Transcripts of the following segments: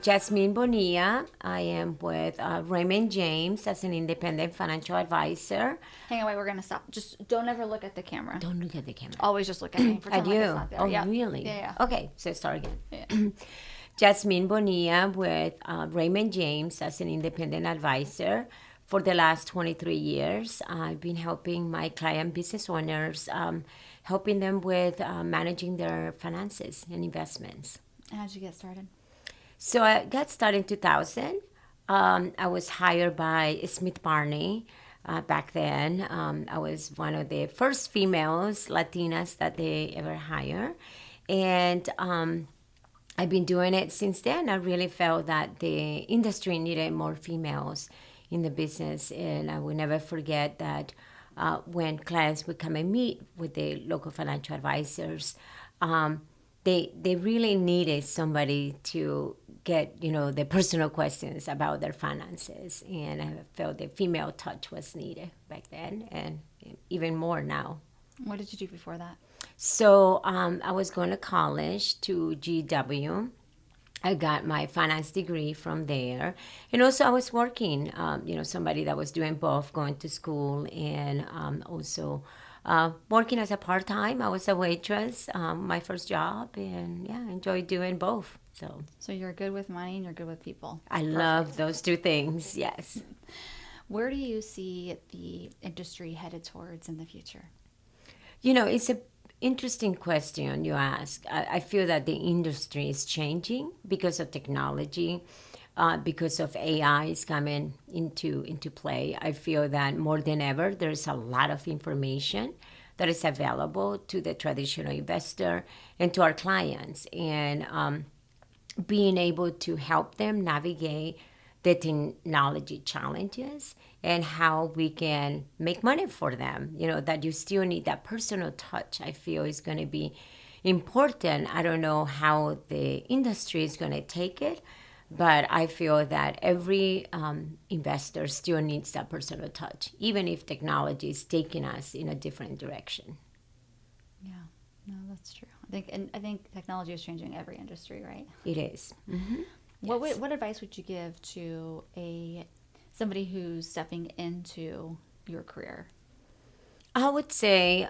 Yasmine Bonilla. I am with Raymond James as an independent financial advisor. Hang on, wait, we're going to stop. Just don't ever look at the camera. Don't look at the camera. Always just look at me. I Pretend do. like it's not there. Oh, Yeah. really? Yeah. Okay, so start again. Yeah. Yasmine Bonilla with Raymond James as an independent advisor. For the last 23 years, I've been helping my client business owners, helping them with managing their finances and investments. And how'd you get started? So I got started in 2000. I was hired by Smith Barney back then. I was one of the first females, Latinas, that they ever hire. And I've been doing it since then. I really felt that the industry needed more females in the business. And I will never forget that when clients would come and meet with the local financial advisors, they really needed somebody to get, the personal questions about their finances. And I felt the female touch was needed back then and even more now. What did you do before that? So I was going to college to GW. I got my finance degree from there. And also I was working, somebody that was doing both, going to school and also working as a part-time. I was a waitress, my first job, and I enjoyed doing both. So you're good with money and you're good with people. I love those two things, yes. Where do you see the industry headed towards in the future? It's an interesting question you ask. I feel that the industry is changing because of technology, because of AI is coming into play. I feel that more than ever, there's a lot of information that is available to the traditional investor and to our clients. And being able to help them navigate the technology challenges and how we can make money for them. That you still need that personal touch, I feel is going to be important. I don't know how the industry is going to take it, but I feel that every investor still needs that personal touch, even if technology is taking us in a different direction. Yeah, no, that's true. I think technology is changing every industry, right? It is. Mm-hmm. Yes. What advice would you give to somebody who's stepping into your career? I would say,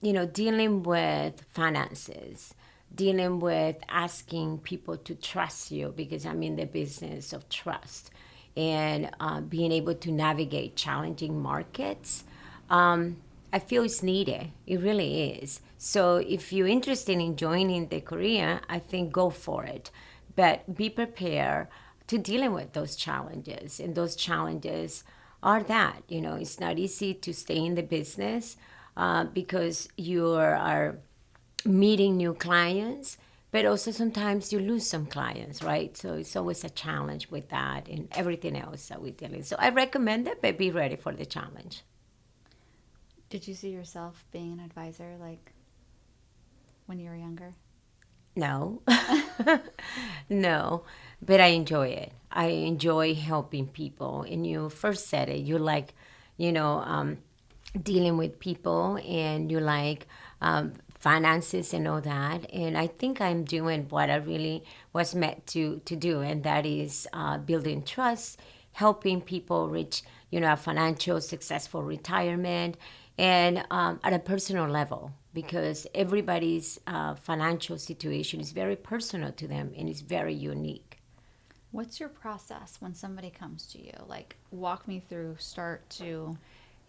dealing with finances, dealing with asking people to trust you, because I'm in the business of trust, and being able to navigate challenging markets. I feel it's needed. It really is. So if you're interested in joining the career, I think go for it. But be prepared to dealing with those challenges. And those challenges are that, it's not easy to stay in the business because you are meeting new clients, but also sometimes you lose some clients, right? So it's always a challenge with that and everything else that we're dealing with. So I recommend it, but be ready for the challenge. Did you see yourself being an advisor when you were younger? No. No, but I enjoy it. I enjoy helping people. And you first said it, you like, dealing with people, and you like finances and all that. And I think I'm doing what I really was meant to do, and that is building trust, helping people reach, a financial successful retirement, and at a personal level, because everybody's financial situation is very personal to them and it's very unique. What's your process when somebody comes to you? Walk me through start to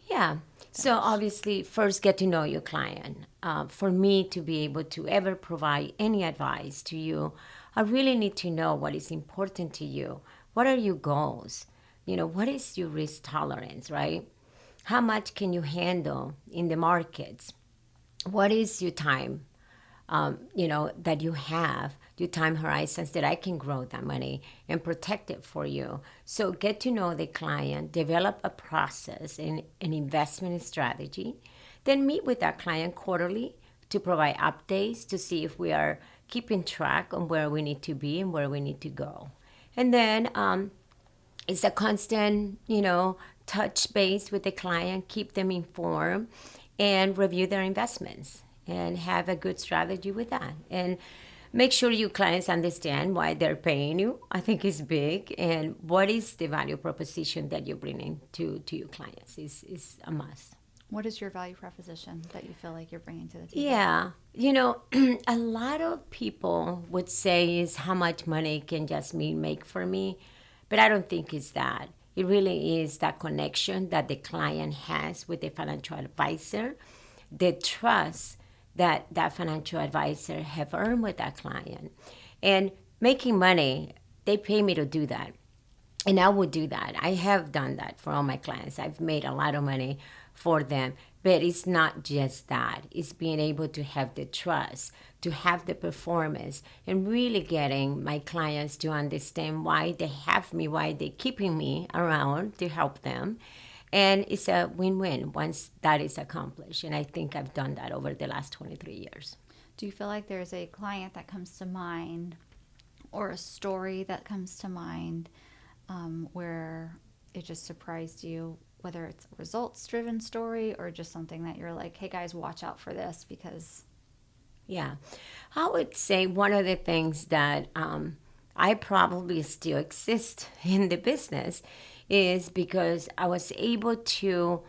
Yeah. finish. So obviously, first get to know your client. For me to be able to ever provide any advice to you, I really need to know what is important to you. What are your goals? What is your risk tolerance, right? How much can you handle in the markets? What is your time, that you have, your time horizons that I can grow that money and protect it for you. So get to know the client, develop a process and an investment strategy, then meet with that client quarterly to provide updates to see if we are keeping track on where we need to be and where we need to go. And then it's a constant, touch base with the client, keep them informed, and review their investments and have a good strategy with that. And make sure your clients understand why they're paying you. I think is big, and what is the value proposition that you're bringing to your clients is a must. What is your value proposition that you feel like you're bringing to the table? Yeah, a lot of people would say is how much money can just me make for me, but I don't think it's that. It really is that connection that the client has with the financial advisor, the trust that that financial advisor have earned with that client, and making money. They pay me to do that. And I would do that. I have done that for all my clients. I've made a lot of money for them. But it's not just that. It's being able to have the trust, to have the performance, and really getting my clients to understand why they have me, why they're keeping me around to help them. And it's a win-win once that is accomplished. And I think I've done that over the last 23 years. Do you feel like there's a client that comes to mind or a story that comes to mind where it just surprised you, whether it's a results driven story or just something that you're like, hey guys, watch out for this because. Yeah. I would say one of the things that I probably still exist in the business is because I was able to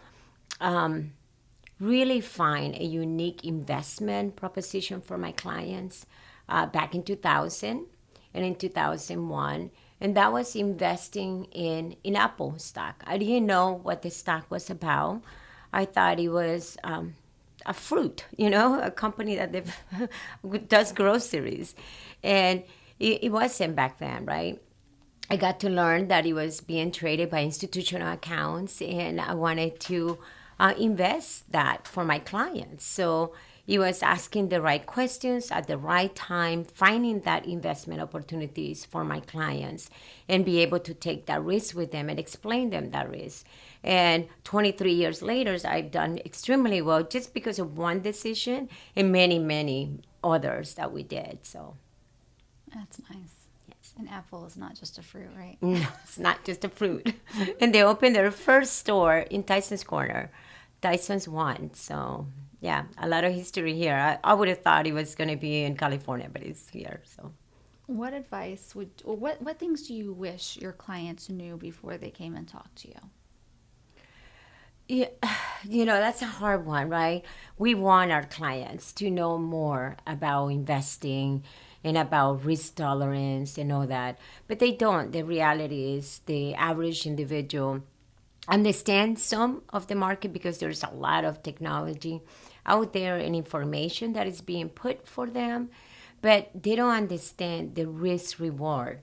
really find a unique investment proposition for my clients back in 2000 and in 2001. And that was investing in Apple stock. I didn't know what the stock was about. I thought it was a fruit, a company that does groceries. And it wasn't back then, right? I got to learn that it was being traded by institutional accounts, and I wanted to invest that for my clients. So it was asking the right questions at the right time, finding that investment opportunities for my clients, and be able to take that risk with them and explain them that risk. And 23 years later, I've done extremely well just because of one decision and many, many others that we did. So That's nice. yes. An apple is not just a fruit, right? No, it's not just a fruit. And they opened their first store in Tyson's Corner. Tyson's one. So yeah, a lot of history here. I would have thought it was going to be in California, but it's here. So What advice what things do you wish your clients knew before they came and talked to you? yeah, that's a hard one, right? We want our clients to know more about investing and about risk tolerance and all that, but they don't. The reality is the average individual understand some of the market because there's a lot of technology out there and information that is being put for them, but they don't understand the risk reward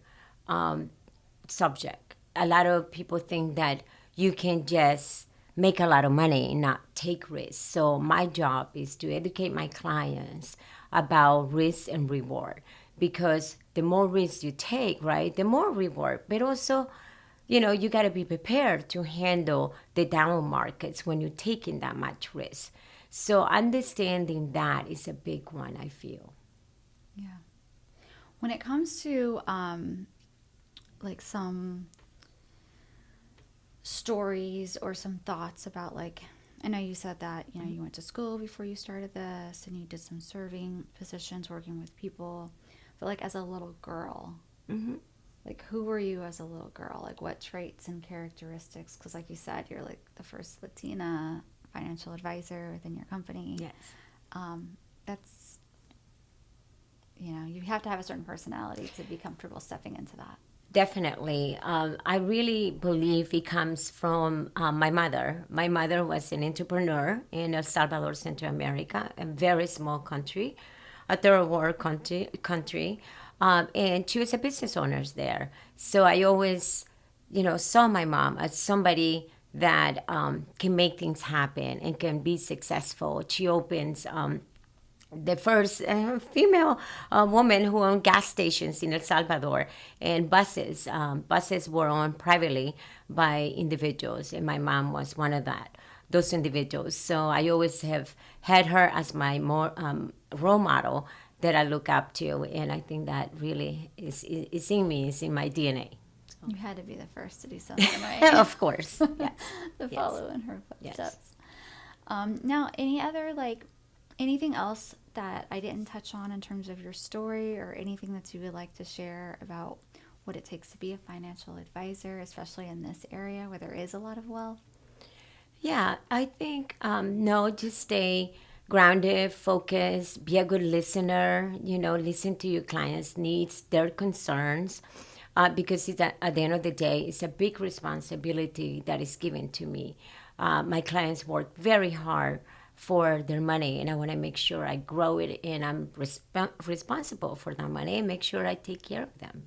subject. A lot of people think that you can just make a lot of money and not take risks. So my job is to educate my clients about risk and reward, because the more risks you take, right, the more reward. But also, you got to be prepared to handle the down markets when you're taking that much risk. So understanding that is a big one, I feel. Yeah. When it comes to like some stories or some thoughts about, like, I know you said that, you went to school before you started this and you did some serving positions working with people, but like as a little girl, like who were you as a little girl? Like what traits and characteristics? Because like you said, you're like the first Latina financial advisor within your company. Yes. That's, you have to have a certain personality to be comfortable stepping into that. Definitely. I really believe it comes from my mother. My mother was an entrepreneur in El Salvador, Central America, a very small country, a third world country. And she was a business owner there. So I always, saw my mom as somebody that can make things happen and can be successful. She opens the first female woman who owned gas stations in El Salvador, and buses. Buses were owned privately by individuals, and my mom was one of those individuals. So I always have had her as my role model that I look up to, and I think that really is in me, is in my DNA. So. You had to be the first to do something, right? Of course, yes. To follow in her footsteps. Yes. Now, Anything else that I didn't touch on in terms of your story, or anything that you would like to share about what it takes to be a financial advisor, especially in this area where there is a lot of wealth? Yeah, I think no, just stay grounded, focus, be a good listener. Listen to your clients' needs, their concerns, because at the end of the day, it's a big responsibility that is given to me. My clients work very hard for their money, and I want to make sure I grow it, and I'm responsible for that money, and make sure I take care of them.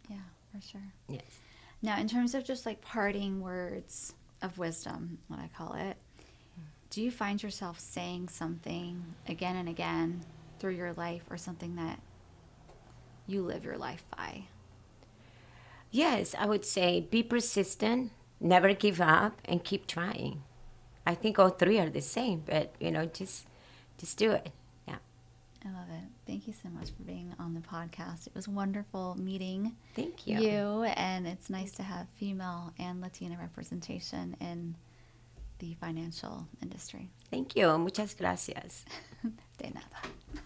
Yeah, for sure. Yes. Now, in terms of just like parting words of wisdom, what I call it, do you find yourself saying something again and again through your life, or something that you live your life by? Yes, I would say be persistent, never give up, and keep trying. I think all three are the same, but just do it. Yeah. I love it. Thank you so much for being on the podcast. It was wonderful meeting Thank you. you, and it's nice to have female and Latina representation in the financial industry. Thank you. Muchas gracias. De nada.